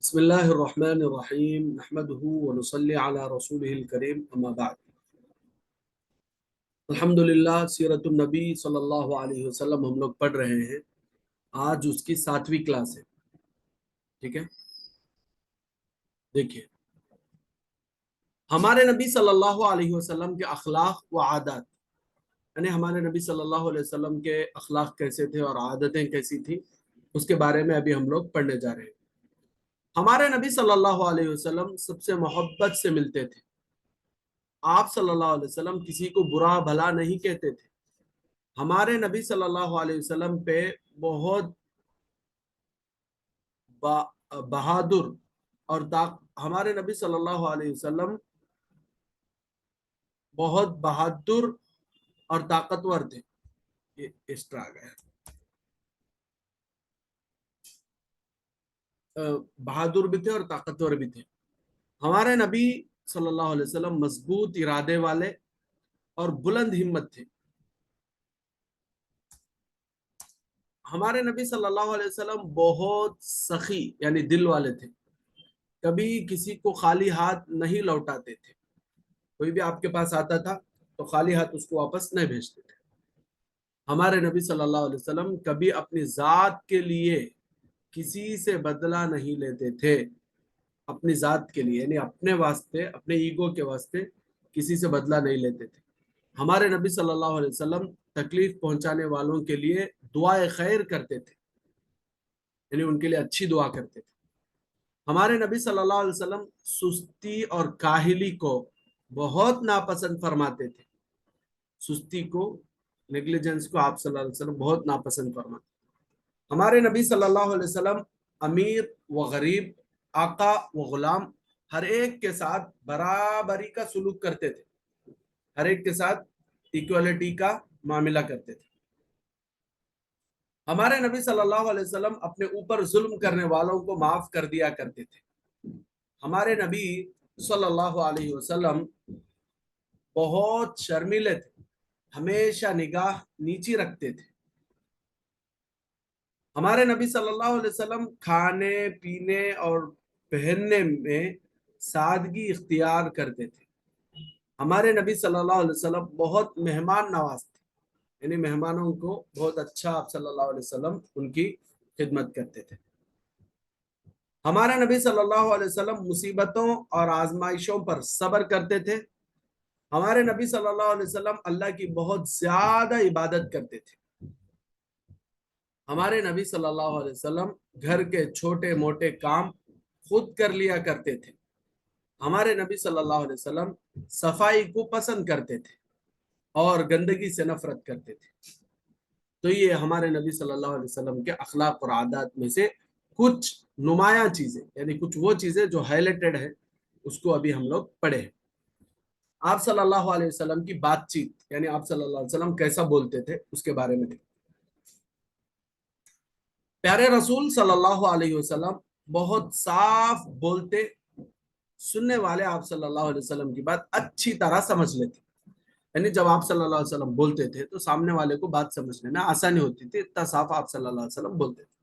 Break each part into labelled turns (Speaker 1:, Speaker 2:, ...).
Speaker 1: بسم الله الرحمن الرحيم نحمده ونصلي على رسوله الكريم اما بعد الحمدللہ سیرت النبی صلی اللہ علیہ وسلم ہم لوگ پڑھ رہے ہیں۔ آج اس کی 7ویں کلاس ہے، ٹھیک ہے۔ دیکھیے، ہمارے نبی صلی اللہ علیہ وسلم کے اخلاق و عادات، یعنی ہمارے نبی صلی اللہ علیہ وسلم کے اخلاق کیسے تھے اور عادتیں کیسی تھی، اس کے بارے میں ابھی ہم لوگ پڑھنے جا رہے ہیں۔ ہمارے نبی صلی اللہ علیہ وسلم سب سے محبت سے ملتے تھے۔ آپ صلی اللہ علیہ وسلم کسی کو برا بھلا نہیں کہتے تھے۔ ہمارے نبی صلی اللہ علیہ وسلم پہ بہت بہادر اور ہمارے نبی صلی اللہ علیہ وسلم بہت بہادر اور طاقتور تھے۔ یہ ایکسٹرا آ گیا، بہادر بھی تھے اور طاقتور بھی تھے۔ ہمارے نبی صلی اللہ علیہ وسلم مضبوط ارادے والے اور بلند ہمت تھے۔ ہمارے نبی صلی اللہ علیہ وسلم بہت سخی یعنی دل والے تھے، کبھی کسی کو خالی ہاتھ نہیں لوٹاتے تھے۔ کوئی بھی آپ کے پاس آتا تھا تو خالی ہاتھ اس کو واپس نہیں بھیجتے تھے۔ ہمارے نبی صلی اللہ علیہ وسلم کبھی اپنی ذات کے لیے کسی سے بدلہ نہیں لیتے تھے۔ اپنی ذات کے لیے یعنی اپنے واسطے، اپنے ایگو کے واسطے کسی سے بدلہ نہیں لیتے تھے۔ ہمارے نبی صلی اللہ علیہ وسلم تکلیف پہنچانے والوں کے لیے دعائے خیر کرتے تھے، یعنی ان کے لیے اچھی دعا کرتے تھے۔ ہمارے نبی صلی اللہ علیہ وسلم سستی اور کاہلی کو بہت ناپسند فرماتے تھے۔ سستی کو، نیگلیجنس کو آپ صلی اللہ علیہ وسلم بہت ناپسند فرماتے تھے۔ ہمارے نبی صلی اللہ علیہ وسلم امیر و غریب، آقا و غلام، ہر ایک کے ساتھ برابری کا سلوک کرتے تھے، ہر ایک کے ساتھ ایکوالٹی کا معاملہ کرتے تھے۔ ہمارے نبی صلی اللہ علیہ وسلم اپنے اوپر ظلم کرنے والوں کو معاف کر دیا کرتے تھے۔ ہمارے نبی صلی اللہ علیہ وسلم بہت شرمیلے تھے، ہمیشہ نگاہ نیچی رکھتے تھے۔ ہمارے نبی صلی اللہ علیہ وسلم کھانے پینے اور پہننے میں سادگی اختیار کرتے تھے۔ ہمارے نبی صلی اللہ علیہ وسلم بہت مہمان نواز تھے، یعنی مہمانوں کو بہت اچھا آپ صلی اللہ علیہ وسلم ان کی خدمت کرتے تھے۔ ہمارے نبی صلی اللہ علیہ وسلم مصیبتوں اور آزمائشوں پر صبر کرتے تھے۔ ہمارے نبی صلی اللہ علیہ وسلم اللہ کی بہت زیادہ عبادت کرتے تھے۔ ہمارے نبی صلی اللہ علیہ وسلم گھر کے چھوٹے موٹے کام خود کر لیا کرتے تھے۔ ہمارے نبی صلی اللہ علیہ وسلم صفائی کو پسند کرتے تھے اور گندگی سے نفرت کرتے تھے۔ تو یہ ہمارے نبی صلی اللہ علیہ وسلم کے اخلاق اور عادات میں سے کچھ نمایاں چیزیں، یعنی کچھ وہ چیزیں جو ہائی لائٹڈ ہے، اس کو ابھی ہم لوگ پڑھے ہیں۔ آپ صلی اللہ علیہ وسلم کی بات چیت، یعنی آپ صلی اللہ علیہ وسلم کیسا بولتے تھے، اس کے بارے میں دیکھیں۔ پیارے رسول صلی اللہ علیہ وسلم بہت صاف بولتے، سننے والے آپ صلی اللہ علیہ وسلم کی بات اچھی طرح سمجھ لیتے، یعنی جب آپ صلی اللہ علیہ وسلم بولتے تھے تو سامنے والے کو بات سمجھنے میں آسانی ہوتی تھی، اتنا صاف آپ صلی اللہ علیہ وسلم بولتے تھے۔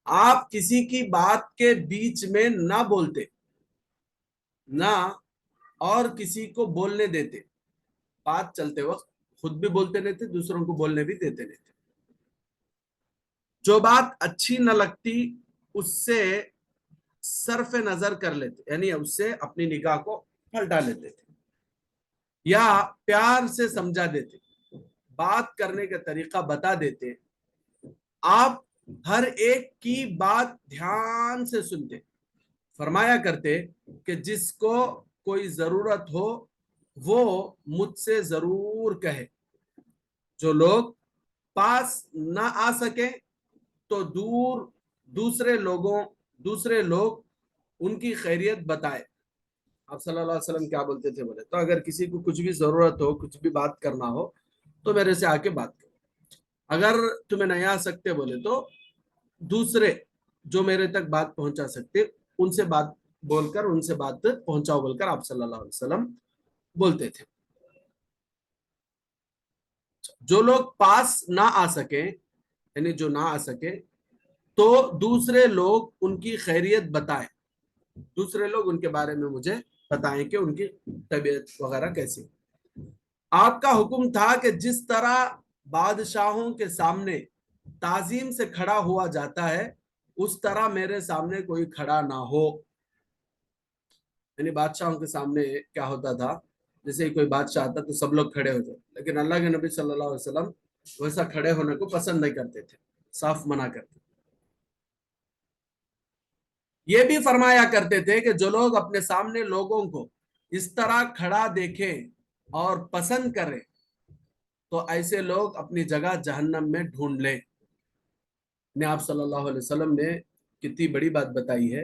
Speaker 1: آپ کسی کی بات کے بیچ میں نہ بولتے، نہ اور کسی کو بولنے دیتے۔ بات چلتے وقت خود بھی بولتے نہیں تھے، دوسروں کو بولنے بھی دیتے نہیں تھے۔ جو بات اچھی نہ لگتی اس سے صرف نظر کر لیتے، یعنی اس سے اپنی نگاہ کو پلٹا لیتے تھے یا پیار سے سمجھا دیتے، بات کرنے کا طریقہ بتا دیتے۔ آپ ہر ایک کی بات دھیان سے سنتے، فرمایا کرتے کہ جس کو کوئی ضرورت ہو وہ مجھ سے ضرور کہے۔ جو لوگ پاس نہ آ سکے تو دوسرے لوگ ان کی خیریت بتائے۔ آپ صلی اللہ علیہ وسلم کیا بولتے تھے بولے تو اگر کسی کو کچھ بھی ضرورت ہو، کچھ بھی بات کرنا ہو تو میرے سے آ کے بات کرو، اگر تمہیں نہیں آ سکتے بولے تو دوسرے جو میرے تک بات پہنچا سکتے ان سے بات بول کر ان سے بات پہنچاؤ بول کر آپ صلی اللہ علیہ وسلم بولتے تھے۔ جو لوگ پاس نہ آ سکے، یعنی جو نہ آ سکے تو دوسرے لوگ ان کی خیریت بتائیں، دوسرے لوگ ان کے بارے میں مجھے بتائیں کہ ان کی طبیعت وغیرہ کیسی۔ آپ کا حکم تھا کہ جس طرح بادشاہوں کے سامنے تعظیم سے کھڑا ہوا جاتا ہے اس طرح میرے سامنے کوئی کھڑا نہ ہو۔ یعنی بادشاہوں کے سامنے کیا ہوتا تھا، جیسے کوئی بادشاہ آتا تو سب لوگ کھڑے ہو جاتے، لیکن اللہ کے نبی صلی اللہ علیہ وسلم ویسا کھڑے ہونے کو پسند نہیں کرتے تھے، صاف منع کرتے۔ یہ بھی فرمایا کرتے تھے کہ جو لوگ اپنے سامنے لوگوں کو اس طرح کھڑا دیکھیں اور پسند کریں تو ایسے لوگ اپنی جگہ جہنم میں ڈھونڈ لیں۔ نے آپ صلی اللہ علیہ وسلم نے کتنی بڑی بات بتائی ہے۔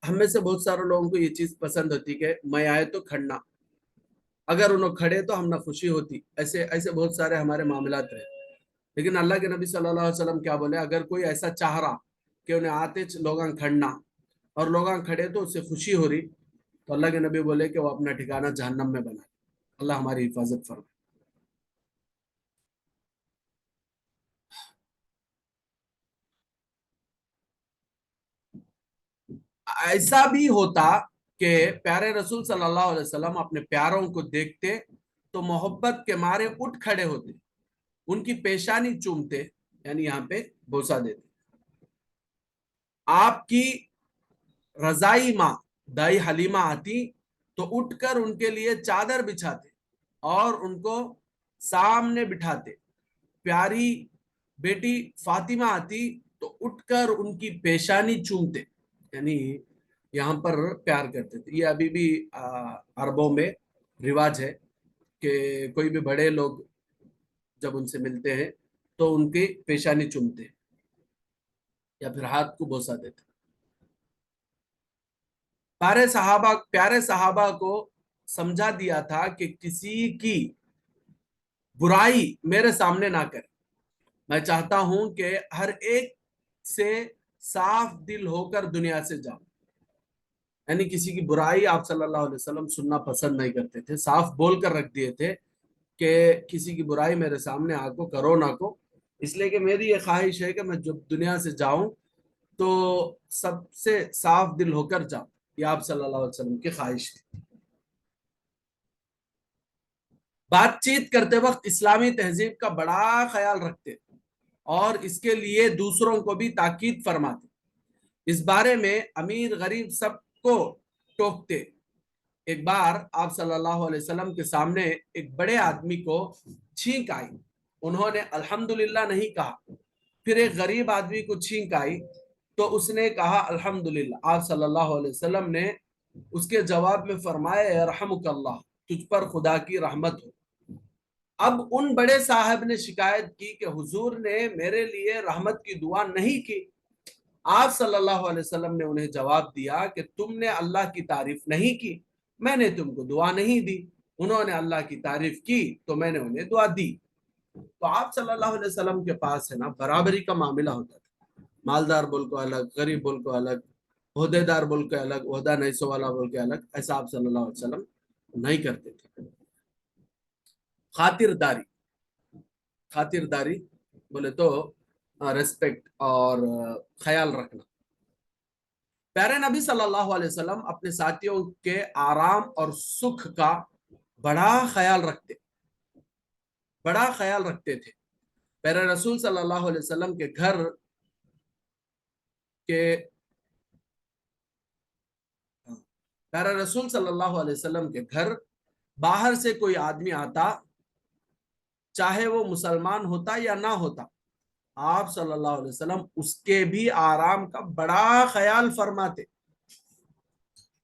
Speaker 1: ہم میں سے بہت سارے لوگوں کو یہ چیز پسند ہوتی کہ میں آئے تو کھڑنا، اگر انہوں کھڑے تو ہم نہ خوشی ہوتی، ایسے ایسے بہت سارے ہمارے معاملات رہے۔ لیکن اللہ کے نبی صلی اللہ علیہ وسلم کیا بولے، اگر کوئی ایسا چاہ رہا کہ انہیں آتے لوگاں کھڑنا اور لوگاں کھڑے تو اس سے خوشی ہو رہی، تو اللہ کے نبی بولے کہ وہ اپنا ٹھکانہ جہنم میں بنا۔ اللہ ہماری حفاظت فرمائے۔ ایسا بھی ہوتا کہ پیارے رسول صلی اللہ علیہ وسلم اپنے پیاروں کو دیکھتے تو محبت کے مارے اٹھ کھڑے ہوتے، ان کی پیشانی چومتے، یعنی یہاں پہ بوسہ دیتے۔ آپ کی رضائی ماں دائی حلیمہ آتی تو اٹھ کر ان کے لیے چادر بچھاتے اور ان کو سامنے بٹھاتے۔ پیاری بیٹی فاطمہ آتی تو اٹھ کر ان کی پیشانی چومتے، یعنی یہاں پر پیار کرتے تھے۔ یہ ابھی بھی عربوں میں رواج ہے کہ کوئی بھی بڑے لوگ جب ان سے ملتے ہیں تو ان کی پیشانی چومتے یا پھر ہاتھ کو بوسہ دیتے۔ پیارے صحابہ کو سمجھا دیا تھا کہ کسی کی برائی میرے سامنے نہ کرے، میں چاہتا ہوں کہ ہر ایک سے صاف دل ہو کر دنیا سے جاؤ۔ یعنی کسی کی برائی آپ صلی اللہ علیہ وسلم سننا پسند نہیں کرتے تھے، صاف بول کر رکھ دیے تھے کہ کسی کی برائی میرے سامنے آ کو کرو نہ کو، اس لیے کہ میری یہ خواہش ہے کہ میں جب دنیا سے جاؤں تو سب سے صاف دل ہو کر جاؤں۔ یہ آپ صلی اللہ علیہ وسلم کی خواہش تھی۔ بات چیت کرتے وقت اسلامی تہذیب کا بڑا خیال رکھتے اور اس کے لیے دوسروں کو بھی تاکید فرماتے۔ اس بارے میں امیر غریب سب کو ٹوکتے۔ ایک بار آپ صلی اللہ علیہ وسلم کے سامنے ایک بڑے آدمی کو چھینک آئی، انہوں نے الحمدللہ نہیں کہا۔ پھر ایک غریب آدمی کو چھینک آئی تو اس نے کہا الحمدللہ۔ آپ صلی اللہ علیہ وسلم نے اس کے جواب میں فرمایا یرحمک اللہ، تجھ پر خدا کی رحمت ہو۔ اب ان بڑے صاحب نے شکایت کی کہ حضور نے میرے لیے رحمت کی دعا نہیں کی۔ آپ صلی اللہ علیہ وسلم نے انہیں جواب دیا کہ تم نے اللہ کی تعریف نہیں کی، میں نے تم کو دعا نہیں دی، انہوں نے اللہ کی تعریف کی تو میں نے انہیں دعا دی۔ تو آپ صلی اللہ علیہ وسلم کے پاس ہے نا برابری کا معاملہ ہوتا تھا، مالدار بول کو الگ، غریب بول کو الگ، عہدے دار بول کے الگ، عہدہ نیسو والا بول کے الگ، ایسا آپ صلی اللہ علیہ وسلم نہیں کرتے تھے۔ خاطرداری، خاطرداری بولے تو ریسپیکٹ اور خیال رکھنا۔ پیارے نبی صلی اللہ علیہ وسلم اپنے ساتھیوں کے آرام اور سکھ کا بڑا خیال رکھتے، بڑا خیال رکھتے تھے۔ پیارے رسول صلی اللہ علیہ وسلم کے گھر کے پیارے رسول صلی اللہ علیہ وسلم کے گھر باہر سے کوئی آدمی آتا، چاہے وہ مسلمان ہوتا یا نہ ہوتا، آپ صلی اللہ علیہ وسلم اس کے بھی آرام کا بڑا خیال فرماتے۔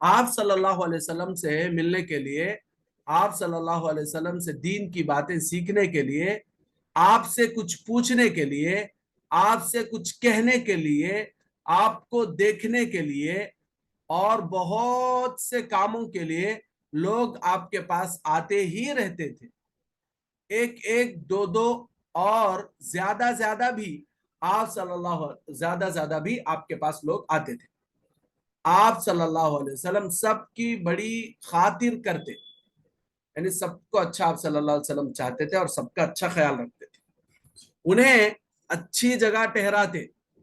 Speaker 1: آپ صلی اللہ علیہ وسلم سے ملنے کے لیے، آپ صلی اللہ علیہ وسلم سے دین کی باتیں سیکھنے کے لیے، آپ سے کچھ پوچھنے کے لیے، آپ سے کچھ کہنے کے لیے، آپ کو دیکھنے کے لیے اور بہت سے کاموں کے لیے لوگ آپ کے پاس آتے ہی رہتے تھے۔ ایک ایک دو دو اور زیادہ بھی آپ صلی اللہ زیادہ بھی آپ کے پاس لوگ آتے تھے۔ آپ صلی اللہ علیہ وسلم سب کی بڑی خاطر کرتے، یعنی سب کو اچھا آپ صلی اللہ علیہ وسلم چاہتے تھے اور سب کا اچھا خیال رکھتے تھے، انہیں اچھی جگہ ٹھہراتے،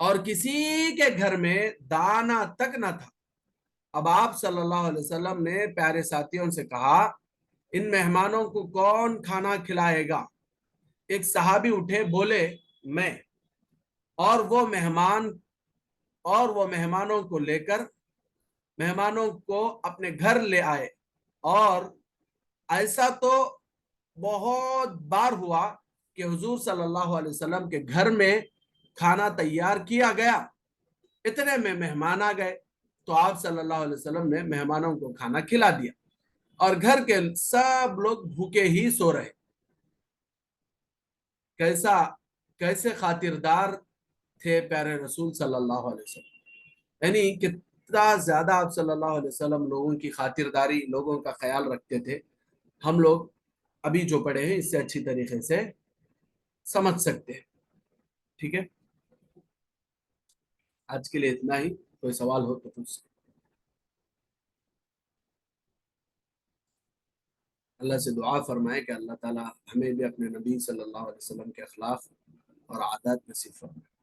Speaker 1: اور کسی کے گھر میں دانا تک نہ تھا۔ اب آپ صلی اللہ علیہ وسلم نے پیارے ساتھیوں سے کہا ان مہمانوں کو کون کھانا کھلائے گا؟ ایک صحابی اٹھے بولے میں، اور وہ مہمانوں کو لے کر مہمانوں کو اپنے گھر لے آئے۔ اور ایسا تو بہت بار ہوا کہ حضور صلی اللہ علیہ وسلم کے گھر میں کھانا تیار کیا گیا، اتنے میں مہمان آ گئے تو آپ صلی اللہ علیہ وسلم نے مہمانوں کو کھانا کھلا دیا اور گھر کے سب لوگ بھوکے ہی سو رہے۔ کیسے خاطردار تھے پیارے رسول صلی اللہ علیہ وسلم، یعنی کتنا زیادہ آپ صلی اللہ علیہ وسلم لوگوں کی خاطرداری، لوگوں کا خیال رکھتے تھے۔ ہم لوگ ابھی جو پڑھے ہیں اس سے اچھی طریقے سے سمجھ سکتے ہیں۔ ٹھیک ہے، آج کے لیے اتنا ہی، کوئی سوال ہو تو پوچھ سکتے۔ اللہ سے دعا فرمائے کہ اللہ تعالی ہمیں بھی اپنے نبی صلی اللہ علیہ وسلم کے اخلاق اور عادات نصیب فرمائے۔